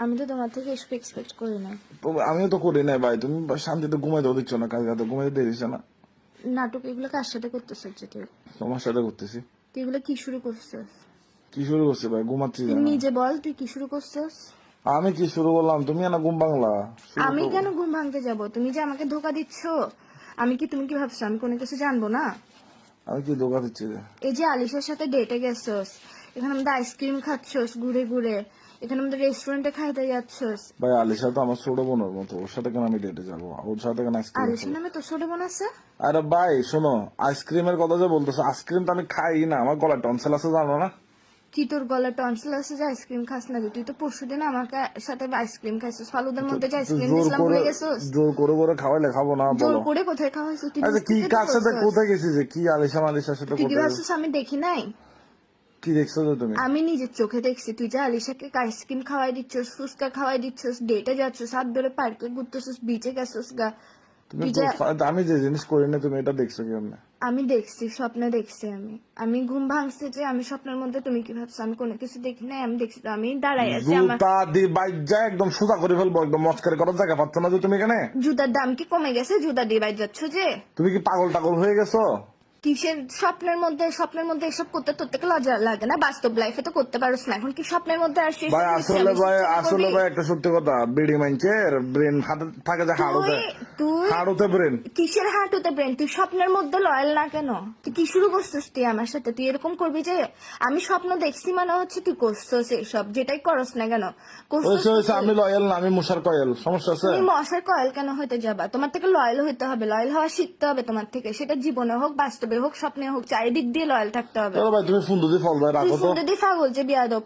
আমি তো তোমার থেকে এসব এক্সপেক্ট করি না। আমিও তো করি নাই ভাই, তুমি শান্তিতে ঘুমাইতেও দিচ্ছ না, কাজ রাতে ঘুমাইতে দিয়ে দিচ্ছ না। নাটক এগুলো কার সাথে করতেছ যে তুই? তোমার সাথে করতেছি। তুই এগুলো কি শুরু করছিস? কি শুরু করছে ভাই? ঘুমাচ্ছি তুই না। নিজে বল তুই কি শুরু করছিস? আমি কি শুরু করলাম? তুমি না ঘুম বাংলা। আমি কেন ঘুম ভাঙতে যাব? তুমি যে আমাকে ধোকা দিচ্ছ, তুমি কি ভাবছো আমি কোনো কিছু জানবো না? আমি কি ধোকা দিচ্ছি? এই যে আলিশার সাথে ডেটে গেছস, এখানে আমাদের আইসক্রিম খাচ্ছস ঘুরে ঘুরে, এখানে আমাদের রেস্টুরেন্টে খাইতে যাচ্ছস। ভাই আলিশা তো আমার ছোট বোনের মতো, ওর সাথে কেন আমি ডেটে যাবো? ওর সাথে কেন আইসক্রিম? আলিশার নামে তোর ছোট বোন আছে? আরে ভাই শোনো, আইসক্রিমের কথা যে বলতেছো, আইসক্রিম তো আমি খাই না, আমার গলায় টনসিল আছে জানো না? কি তোর গলায় টনসিল আছে যে আইসক্রিম খাস না? তুই তো পরশুদিন আমাকে সাথে আইসক্রিম খাইছিস, ফালুদার মধ্যে যে আইসক্রিম দিছিলাম ভুলে গেছিস? জোর করে খাওয়াইলে খাবো না জোর বলো? করে কোথায় খাওয়া হয়েছে? তুই আচ্ছা কি বুঝতে কার সাথে পারছিস? কোথায় গেছিস? যে কি আলিশা মালিশার সাথে তুই কি কোথায়? ভাবছিস আমি দেখি নাই? কি দেখছো যে তুমি? আমি নিজের চোখে দেখছি তুই যে আলিশাকে আইসক্রিম খাওয়াই দিচ্ছস, ফুচকা খাওয়াই দিচ্ছস, ডেটে যাচ্ছস, হাত ধরে পার্কে ঘুরতেছিস, বিচে গেছস গা। তুমি তুই যে আমি যে জিনিস করি না তুমি এটা দেখছো কেমনে? আমি দেখছি, স্বপ্নে দেখছি। আমি ঘুম ভাঙছি যে আমি স্বপ্নের মধ্যে, তুমি কি ভাবছো আমি কোনো কিছু দেখি নাই? আমি দেখছি তো, আমি দাঁড়াই আছি। আমার জুতা দিয়ে বাইক যায় একদম সোজা করে ফেলবো, একদম মস্কারি করার জায়গা পাচ্ছ না যে তুমি এখানে? জুতার দাম কি কমে গেছে? জুতা দিয়ে বাইর যাচ্ছ যে? তুমি কি পাগল টাগল হয়ে গেছো? কিসের স্বপ্নের মধ্যে এসব করতে তোর থেকে লজ্জা লাগে না? বাস্তব লাইফে তো করতে পারোস না, এখন কি স্বপ্নের মধ্যে আসছিস? ভাই আসলে ভাই একটা সত্যি কথা, বিড়ি মাইনছের ব্রেন হাতে থাকে যে হাড়ুতে ব্রেন। কিসের হাঁটুতে ব্রেন? তুই স্বপ্নের মধ্যে লয়াল না কেন? তুই কি শুরু করছিস তুই আমার সাথে? তুই এরকম করবি যে আমি স্বপ্ন দেখছি মানে হচ্ছে তুই করছিস এসব, যেটাই করস না কেন করছিস। আমি লয়াল না, আমি মুশার কয়েল, সমস্যা আছে? তুমি মশার কয়েল কেন হইতে যাবা? তোমার থেকে লয়াল হইতে হবে, লয়াল হওয়া শিখতে হবে তোমার থেকে। সেটা জীবনে হোক, বাস্তবে হোক, স্বপ্নে হোক, চারিদিক দিয়ে লয়াল থাকতে হবে। চলো ভাই তুমি ফোন দিয়ে ফল ভাই রাখো তো। তুই ফাগল যে বিয়াদব।